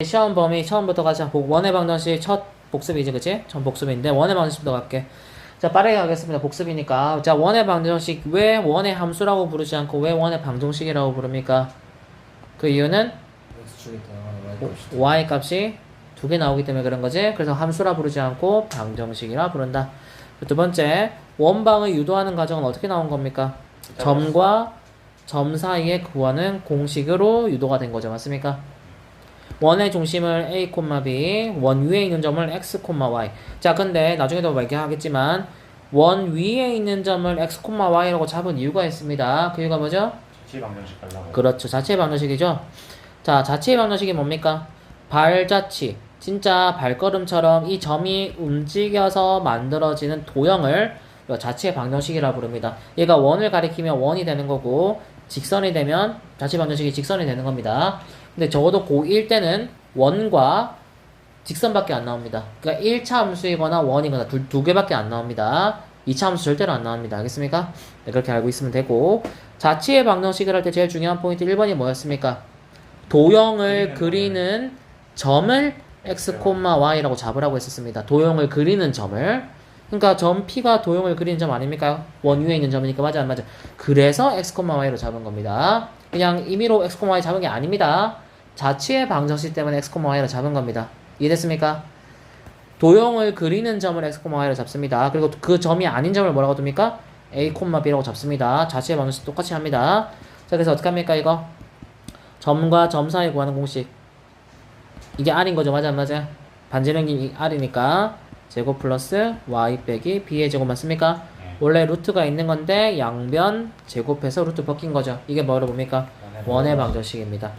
시험 범위 처음부터 가자. 원의 방정식 첫 복습이지, 그치? 전 복습인데 원의 방정식부터 갈게. 자, 빠르게 가겠습니다. 복습이니까. 자, 원의 방정식 왜 원의 함수라고 부르지 않고 왜 원의 방정식이라고 부릅니까? 그 이유는 x축이 다양한 y 값이 두 개 나오기 때문에 그런 거지. 그래서 함수라 부르지 않고 방정식이라 부른다. 두 번째, 원방을 유도하는 과정은 어떻게 나온 겁니까? 점과 점 사이에 구하는 공식으로 유도가 된 거죠. 맞습니까? 원의 중심을 a, b, 원 위에 있는 점을 x, y. 자, 근데 나중에도 얘기하겠지만 원 위에 있는 점을 x, y라고 잡은 이유가 있습니다. 그 이유가 뭐죠? 자체 방정식 하려고. 그렇죠. 자체 방정식이죠. 자, 자체 방정식이 뭡니까? 발자취. 진짜 발걸음처럼 이 점이 움직여서 만들어지는 도형을 자체 방정식이라 부릅니다. 얘가 원을 가리키면 원이 되는 거고 직선이 되면 자체 방정식이 직선이 되는 겁니다. 근데 적어도 고1 때는 원과 직선밖에 안 나옵니다. 그러니까 1차 함수이거나 원이거나 두 개밖에 안 나옵니다. 2차 함수 절대로 안 나옵니다. 알겠습니까? 네, 그렇게 알고 있으면 되고 자치의 방정식을 할 때 제일 중요한 포인트 1번이 뭐였습니까? 도형을 그리는 점을 x, y라고 잡으라고 했었습니다. 도형을 그리는 점을. 그러니까 점 P가 도형을 그리는 점 아닙니까? 원 위에 있는 점이니까 맞아 안 맞아? 그래서 x, y로 잡은 겁니다. 그냥 임의로 x, y 잡은 게 아닙니다. 자치의 방정식 때문에 x, y로 잡은 겁니다. 이해됐습니까? 도형을 그리는 점을 x, y로 잡습니다. 그리고 그 점이 아닌 점을 뭐라고 둡니까? a, b라고 잡습니다. 자치의 방정식 똑같이 합니다. 자, 그래서 어떻게 합니까 이거? 점과 점 사이 구하는 공식. 이게 r인 거죠. 맞아 안 맞아? 반지름이 r이니까 제곱 플러스 y 빼기 b의 제곱 맞습니까? 네. 원래 루트가 있는 건데 양변 제곱해서 루트 벗긴 거죠. 이게 뭐라고 봅니까? 원의 방정식입니다.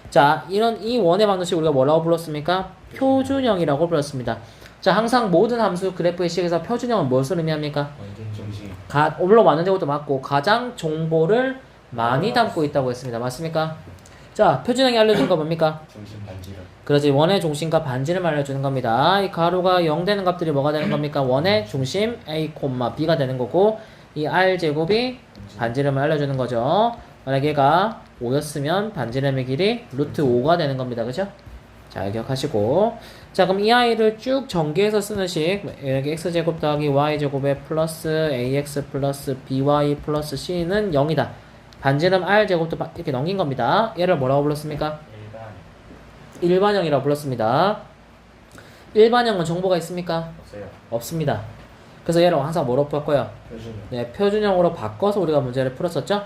자, 이 원의 방정식 우리가 뭐라고 불렀습니까? 표준형이라고 불렀습니다. 자, 항상 모든 함수 그래프의 식에서 표준형은 무엇을 의미합니까? 완전 정식. 물론 많은 것도 맞고 가장 정보를 많이 담고 있다고 했습니다. 맞습니까? 자, 표준형이 알려준 거 뭡니까? 중심 반지름. 그렇지, 원의 중심과 반지름을 알려주는 겁니다. 이 가로가 0 되는 값들이 뭐가 되는 겁니까? 원의 중심 a, b가 되는 거고 이 r제곱이 반지름을 알려주는 거죠. 만약 얘가 5였으면 반지름의 길이 루트 5가 되는 겁니다. 그죠? 자, 기억하시고. 자, 그럼 이 아이를 쭉 전개해서 쓰는 식, 여기 x제곱 더하기 y제곱에 플러스 ax 플러스 by 플러스 c는 0이다. 반지름 r제곱도 이렇게 넘긴 겁니다. 얘를 뭐라고 불렀습니까? 일반형이라고 불렀습니다. 일반형은 정보가 있습니까? 없어요. 없습니다. 그래서 얘를 항상 뭐로 풀었고요? 표준형. 네, 표준형으로 바꿔서 우리가 문제를 풀었었죠?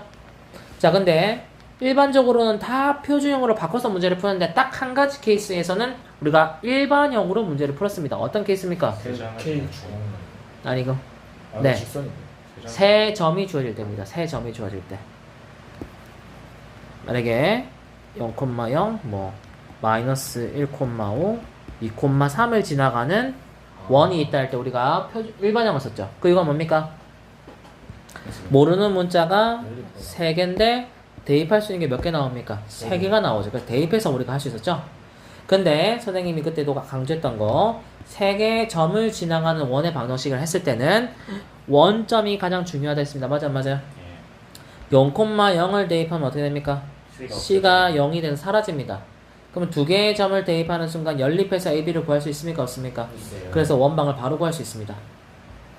자, 근데 일반적으로는 다 표준형으로 바꿔서 문제를 푸는데 딱 한 가지 케이스에서는 우리가 일반형으로 문제를 풀었습니다. 어떤 케이스입니까? K 아니고 네. 네. 세 점이 주어질 때입니다. 세 점이 주어질 때. 만약에 0,0, 마이너스 1,5, 2,3을 지나가는 원이 있다 할 때 우리가 일반형을 썼죠. 그 이건 뭡니까? 모르는 문자가 3개인데 대입할 수 있는 게 몇 개 나옵니까? 3개가 나오죠. 그래서 대입해서 우리가 할 수 있었죠. 근데 선생님이 그때도 강조했던 거 3개의 점을 지나가는 원의 방정식을 했을 때는 원점이 가장 중요하다 했습니다. 맞아 맞아요? 0,0을 대입하면 어떻게 됩니까? C가 0이 돼서 사라집니다. 그러면 두 개의 점을 대입하는 순간 연립해서 AB를 구할 수 있습니까? 없습니까? 있어요. 그래서 원방을 바로 구할 수 있습니다.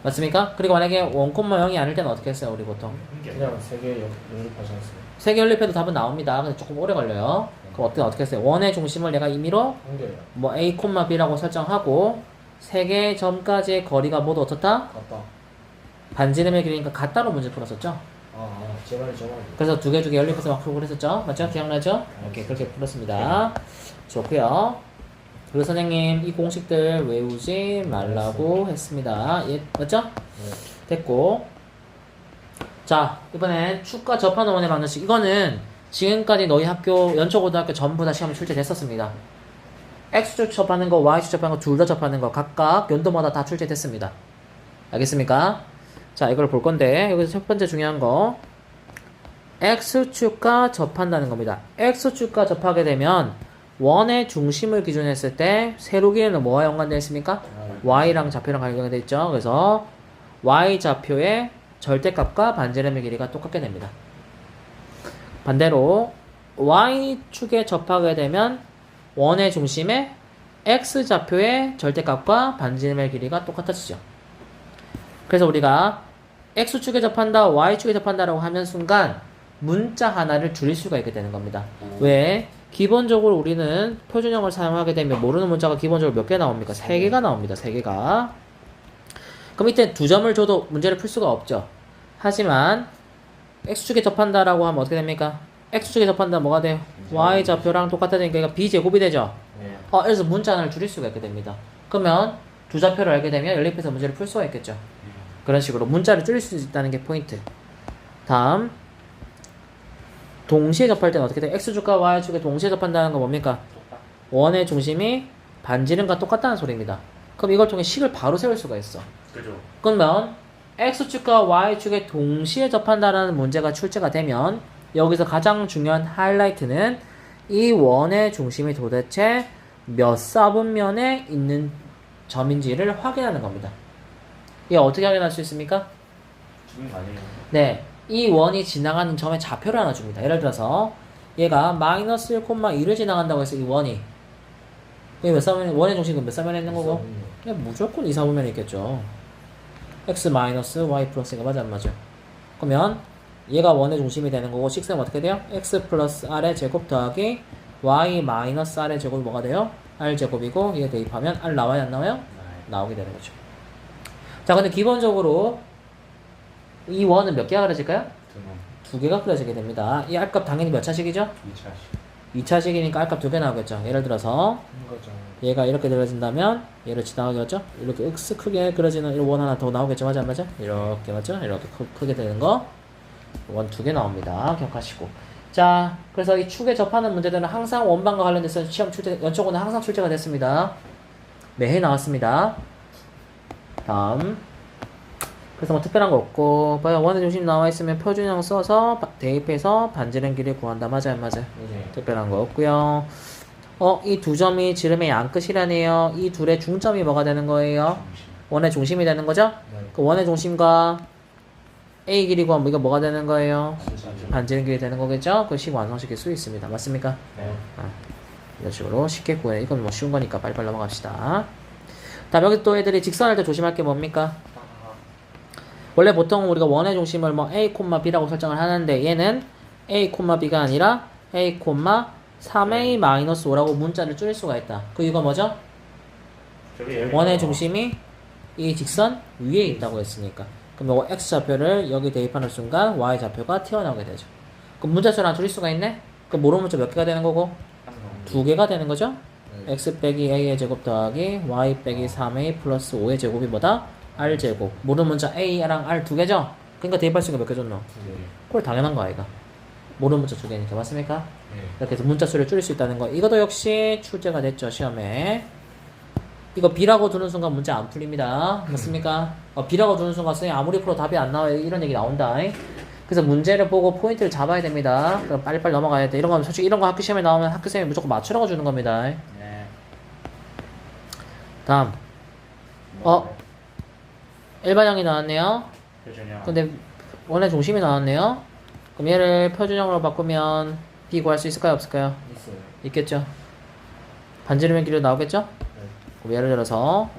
맞습니까? 그리고 만약에 1,0이 아닐 때는 어떻게 했어요? 우리 보통 그냥 세개 연립하지 않았어요. 3개 연립해도 답은 나옵니다. 근데 조금 오래 걸려요. 그럼 어떻게 했어요? 원의 중심을 내가 임의로 한개요. A, B라고 설정하고 3개의 점까지의 거리가 모두 어떻다? 같다. 반지름의 길이니까 같다로 문제 풀었었죠? 제 말이 저 말이. 그래서 두 개 연립해서 막 풀고 그랬었죠? 맞죠? 기억나죠? 오케이, 그렇게 풀었습니다. 좋고요. 그리고 선생님 이 공식들 외우지 말라고 했습니다. 예, 맞죠? 네. 됐고. 자, 이번엔 축과 접하는 원의 방정식. 이거는 지금까지 너희 학교 연초고등학교 전부 다 시험에 출제됐었습니다. X축 접하는 거, Y축 접하는 거 둘 다 접하는 거 각각 연도마다 다 출제됐습니다. 알겠습니까? 자, 이걸 볼 건데 여기서 첫 번째 중요한 거 X축과 접한다는 겁니다. X축과 접하게 되면 원의 중심을 기준으로 했을 때 세로길이는 뭐와 연관되어 있습니까? Y랑 좌표랑 관련되어 있죠. 그래서 Y좌표의 절대값과 반지름의 길이가 똑같게 됩니다. 반대로 Y축에 접하게 되면 원의 중심의 x좌표의 절대값과 반지름의 길이가 똑같아지죠. 그래서 우리가 x축에 접한다, y축에 접한다라고 하면 순간 문자 하나를 줄일 수가 있게 되는 겁니다. 왜? 기본적으로 우리는 표준형을 사용하게 되면 모르는 문자가 기본적으로 몇 개 나옵니까? 3개가 나옵니다. 3개가. 그럼 이때 2점을 줘도 문제를 풀 수가 없죠. 하지만 x축에 접한다라고 하면 어떻게 됩니까? x축에 접한다 뭐가 돼요? y좌표랑 똑같아지니까 이거 b제곱이 되죠. 네. 그래서 문자 하나를 줄일 수가 있게 됩니다. 그러면 두 좌표를 알게 되면 연립해서 문제를 풀 수가 있겠죠. 그런 식으로 문자를 줄일 수 있다는 게 포인트. 다음 동시에 접할 때는 어떻게 돼? x축과 y축에 동시에 접한다는 건 뭡니까? 원의 중심이 반지름과 똑같다는 소리입니다. 그럼 이걸 통해 식을 바로 세울 수가 있어. 그죠. 그러면 x축과 y축에 동시에 접한다는 문제가 출제가 되면 여기서 가장 중요한 하이라이트는 이 원의 중심이 도대체 몇 사분면에 있는 점인지를 확인하는 겁니다. 이게 어떻게 확인할 수 있습니까? 죽은 거 아니에요? 네, 이 원이 지나가는 점의 좌표를 하나 줍니다. 예를 들어서 얘가 마이너스 1,2를 지나간다고 해서 이 원이 이게 몇 사분, 원의 중심은 몇 사분면에 있는 거고? 그냥 무조건 2, 4분면에 있겠죠. x 마이너스 y 플러스가 맞아 안 맞아? 그러면 얘가 원의 중심이 되는 거고 식스는 어떻게 돼요? x 플러스 r의 제곱 더하기 y 마이너스 r의 제곱이 뭐가 돼요? r 제곱이고 이게 대입하면 r 나와요 안 나와요? 나오게 되는 거죠. 자 근데 기본적으로 이 원은 몇 개가 그려질까요? 두 개가 그려지게 됩니다. 이 r값 당연히 몇 차식이죠? 2차씩. 2차식이니까 r값 두 개 나오겠죠. 예를 들어서 한 거죠. 얘가 이렇게 그려진다면 얘를 지나가겠죠? 이렇게 x 크게 그려지는 이 원 하나 더 나오겠죠? 맞아 안 맞아? 이렇게 맞죠? 이렇게 크게 되는 거 원 두 개 나옵니다. 기억하시고. 자, 그래서 이 축에 접하는 문제들은 항상 원반과 관련돼서 시험 출제, 연초고는 항상 출제가 됐습니다. 매해 나왔습니다. 다음. 그래서 뭐 특별한 거 없고, 봐요. 원의 중심 나와 있으면 표준형 써서 대입해서 반지름 길이 구한다. 맞아요, 맞아요. 네. 특별한 거 없고요. 이 두 점이 지름의 양끝이라네요. 이 둘의 중점이 뭐가 되는 거예요? 원의 중심이 되는 거죠? 네. 그 원의 중심과 A 길이 구하면 이거 뭐가 되는 거예요? 반지름. 반지름 길이 되는 거겠죠? 그 식 완성시킬 수 있습니다. 맞습니까? 네. 이런 식으로 쉽게 구해. 이건 뭐 쉬운 거니까 빨리빨리 넘어갑시다. 다음 여기 또 애들이 직선할 때 조심할 게 뭡니까? 원래 보통 우리가 원의 중심을 뭐 A, B라고 설정을 하는데 얘는 A, B가 아니라 A, 3A-5라고 문자를 줄일 수가 있다. 그 이유가 뭐죠? 원의 중심이 이 직선 위에 있다고 했으니까. 그럼 요거 x좌표를 여기 대입하는 순간 y좌표가 튀어나오게 되죠. 그럼 문자수를 하나 줄일 수가 있네? 그럼 모르는 문자 몇 개가 되는 거고? 두 개가 되는 거죠? 네. x 빼기 a의 제곱 더하기 y 빼기 3a 플러스 5의 제곱이 뭐다? r 제곱. 모르는 문자 a랑 r 두 개죠? 그러니까 대입할 수 있는 거 몇 개 줬노? 두 개. 그걸 당연한 거 아이가? 모르는 문자 두 개니까 맞습니까? 네. 이렇게 해서 문자 수를 줄일 수 있다는 거. 이것도 역시 출제가 됐죠 시험에. 이거 B라고 두는 순간 문제 안 풀립니다. 맞습니까? B라고 두는 순간 선생님 아무리 풀어도 답이 안 나와요. 이런 얘기 나온다. 그래서 문제를 보고 포인트를 잡아야 됩니다. 그럼 빨리빨리 넘어가야 돼. 이런 거 솔직히 이런 거 학교 시험에 나오면 학교 선생님이 무조건 맞추라고 주는 겁니다. 네. 다음. 일반형이 나왔네요. 표준형. 근데 원의 중심이 나왔네요. 그럼 얘를 표준형으로 바꾸면 B 구할 수 있을까요? 없을까요? 있어요. 있겠죠. 반지름의 길이 나오겠죠? 네. 그럼 예를 들어서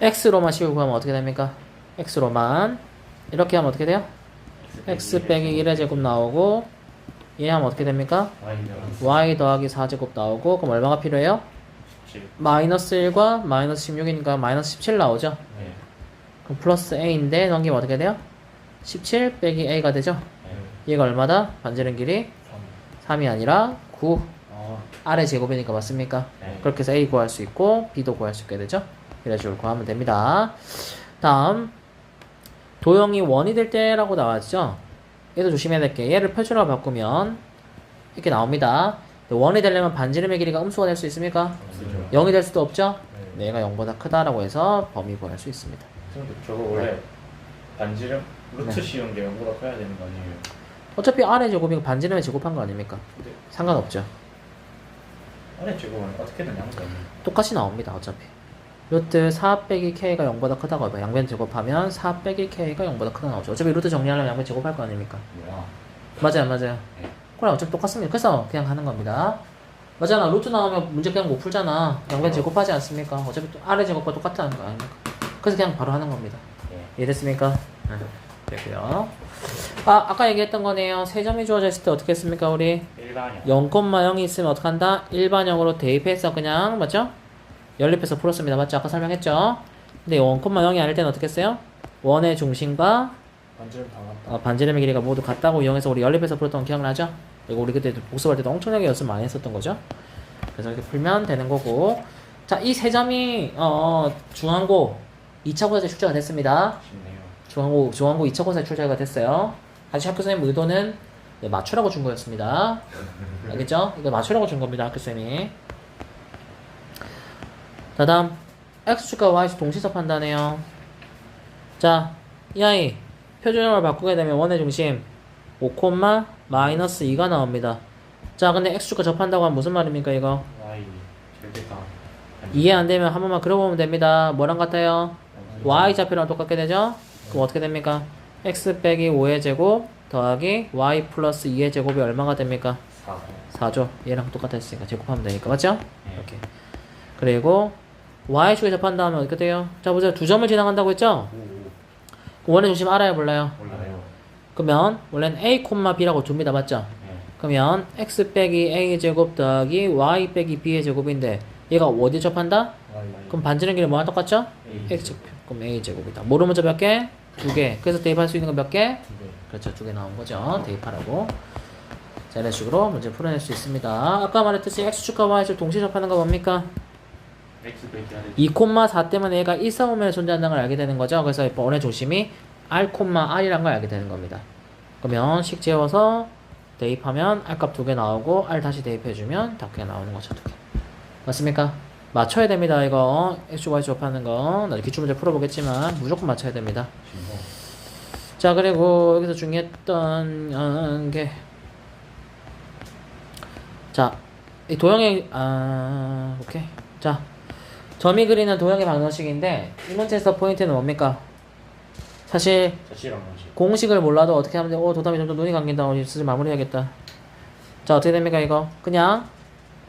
x로만 식을 구하면 어떻게 됩니까? x로만 이렇게 하면 어떻게 돼요? x 빼기 1의 제곱 나오고 얘 하면 어떻게 됩니까? y 더하기 4제곱 나오고 그럼 얼마가 필요해요? 17. 마이너스 1과 마이너스 16이니까 마이너스 17 나오죠? 네. 그럼 플러스 a인데 넘기면 어떻게 돼요? 17 빼기 a가 되죠? 네. 얘가 얼마다? 반지름 길이 3. 3이 아니라 9 어. r의 제곱이니까 맞습니까? 네. 그렇게 해서 A 구할 수 있고 B도 구할 수 있게 되죠. 이런 식으로 구하면 됩니다. 다음 도형이 원이 될 때라고 나왔죠. 얘도 조심해야 될 게 얘를 표준으로 바꾸면 이렇게 나옵니다. 원이 되려면 반지름의 길이가 음수가 될 수 있습니까? 그죠. 0이 될 수도 없죠. 네. 얘가 0보다 크다라고 해서 범위 구할 수 있습니다. 저거 원래 반지름 루트 네. 씌운 게 0보다 커야 되는 거 아니에요? 어차피 R의 제곱이고 반지름의 제곱한 거 아닙니까? 근데 상관없죠. 안에 제곱은 어떻게든 양수 아니에요? 똑같이 나옵니다. 어차피. 루트 4 빼기 k가 0보다 크다고 해봐. 양변 제곱하면 4 빼기 k가 0보다 크다 나오죠. 어차피 루트 정리하려면 양변 제곱할 거 아닙니까? 뭐야? 맞아요, 맞아요. 네. 그럼 어차피 똑같습니다. 그래서 그냥 하는 겁니다. 맞잖아. 루트 나오면 문제 그냥 못 풀잖아. 양변 제곱하지 않습니까? 어차피 또 아래 제곱과 똑같다는 거 아닙니까? 그래서 그냥 바로 하는 겁니다. 예. 이해됐습니까? 네. 되고요. 아까 얘기했던 거네요. 세 점이 주어져 있을 때 어떻게 했습니까, 우리? 일반형. 0,0이 있으면 어떡한다? 일반형으로 대입해서 그냥, 맞죠? 연립해서 풀었습니다. 맞죠? 아까 설명했죠? 근데 0,0이 아닐 때는 어떻게 했어요? 원의 중심과 반지름 다 같다. 반지름의 길이가 모두 같다고 이용해서 우리 연립해서 풀었던 거 기억나죠? 이거 우리 그때 복습할 때도 엄청나게 연습 많이 했었던 거죠? 그래서 이렇게 풀면 되는 거고. 자, 이 세 점이, 중앙고 2차 고사제 출제가 됐습니다. 쉽네요. 중앙고 2차 고사제 출제가 됐어요. 사실 학교 선생님 의도는 맞추라고 준 거였습니다. 알겠죠? 이거 맞추라고 준 겁니다, 학교 선생님이. 자, 다음. X축과 Y축 동시서 판단해요. 자, 이 아이. 표준형을 바꾸게 되면 원의 중심 5,-2가 나옵니다. 자, 근데 X축과 접한다고 하면 무슨 말입니까, 이거? Y 절대값. 이해 안 되면 한 번만 그려보면 됩니다. 뭐랑 같아요? Y 좌표랑 똑같게 되죠? 그럼 어떻게 됩니까? X 빼기 5의 제곱 더하기 Y 플러스 2의 제곱이 얼마가 됩니까? 4. 4죠. 얘랑 똑같았으니까 제곱하면 되니까. 맞죠? 네. 이렇게. 그리고 Y축에 접한다면 어떻게 돼요? 자, 보세요. 두 점을 지나간다고 했죠? 오. 원의 중심 알아요, 몰라요? 몰라요. 그러면 원래는 A, B라고 둡니다. 맞죠? 네. 그러면 X 빼기 A 제곱 더하기 Y 빼기 B의 제곱인데 얘가 어디 접한다? Y. 그럼 반지름 길이 뭐랑 똑같죠? A. X좌표. 그럼 A 제곱이다. 모르는 문자 몇 개? 2개. 그래서 대입할 수 있는 건 몇 개? 2개. 그렇죠. 2개 나온 거죠. 대입하라고. 자, 이런 식으로 문제 풀어낼 수 있습니다. 아까 말했듯이 X축과 Y축 동시에 접하는 거 뭡니까? X 빼기 R. 2,4 때문에 얘가 일사오면에 존재한다는 걸 알게 되는 거죠. 그래서 원의 중심이 R,R이란 걸 알게 되는 겁니다. 그러면 식 재워서 대입하면 R값 2개 나오고 R 다시 대입해주면 5개 나오는 거죠. 2개. 맞습니까? 맞춰야 됩니다. 이거 X축 Y축 접하는 거 나중에 기출문제 풀어보겠지만 무조건 맞춰야 됩니다. 진호. 자, 그리고 여기서 중요했던 게 자, 이 도형의 오케이. 자, 점이 그리는 도형의 방정식인데 이 문제에서 포인트는 뭡니까? 사실 자취랑 방식. 공식을 몰라도 어떻게 하면 돼? 도담이 점점 눈이 감긴다. 슬슬 마무리해야겠다. 자, 어떻게 됩니까 이거? 그냥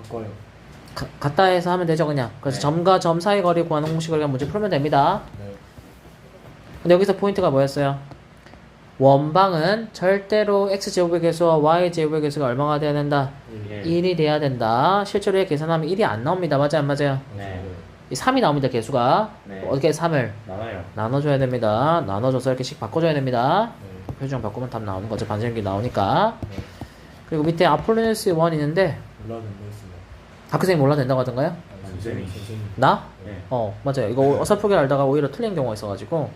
바꿔요. 갖다 해서 하면 되죠 그냥. 그래서 네. 점과 점 사이 거리 구하는 공식을 그냥 문제 풀면 됩니다. 네. 근데 여기서 포인트가 뭐였어요? 원방은 절대로 x제곱의 개수와 y제곱의 개수가 얼마가 돼야 된다? 1. 1이 돼야 된다. 실제로 얘 계산하면 1이 안 나옵니다. 맞아요 안 맞아요? 네. 이 3이 나옵니다 개수가. 네. 어떻게 3을 나눠요. 나눠줘야 됩니다. 나눠줘서 이렇게 식 바꿔줘야 됩니다. 네. 표준형 바꾸면 답 나오는 거죠. 반지름길 나오니까. 네. 그리고 밑에 아폴로니우스 1 있는데 몰라도 모르겠습니다. 학교생님 몰라도 된다고 하던가요? 선생님. 나? 네. 맞아요. 이거 어설프게 알다가 오히려 틀린 경우가 있어가지고.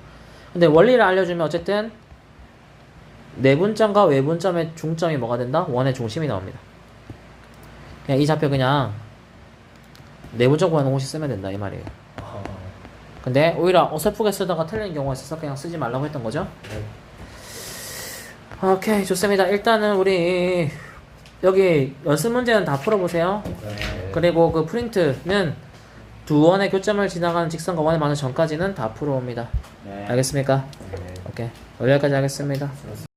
근데 원리를 알려주면 어쨌든 내분점과 외분점의 중점이 뭐가 된다? 원의 중심이 나옵니다. 그냥 이 좌표 그냥 내분점 구하는 공식 쓰면 된다 이 말이에요. 아. 근데 오히려 어설프게 쓰다가 틀린 경우가 있어서 그냥 쓰지 말라고 했던 거죠. 네. 오케이 좋습니다. 일단은 우리 여기 연습 문제는 다 풀어보세요. 네. 그리고 그 프린트는 두 원의 교점을 지나가는 직선과 원의 많은 점까지는 다 풀어옵니다. 네. 알겠습니까? 네. 오케이. 여기까지 하겠습니다.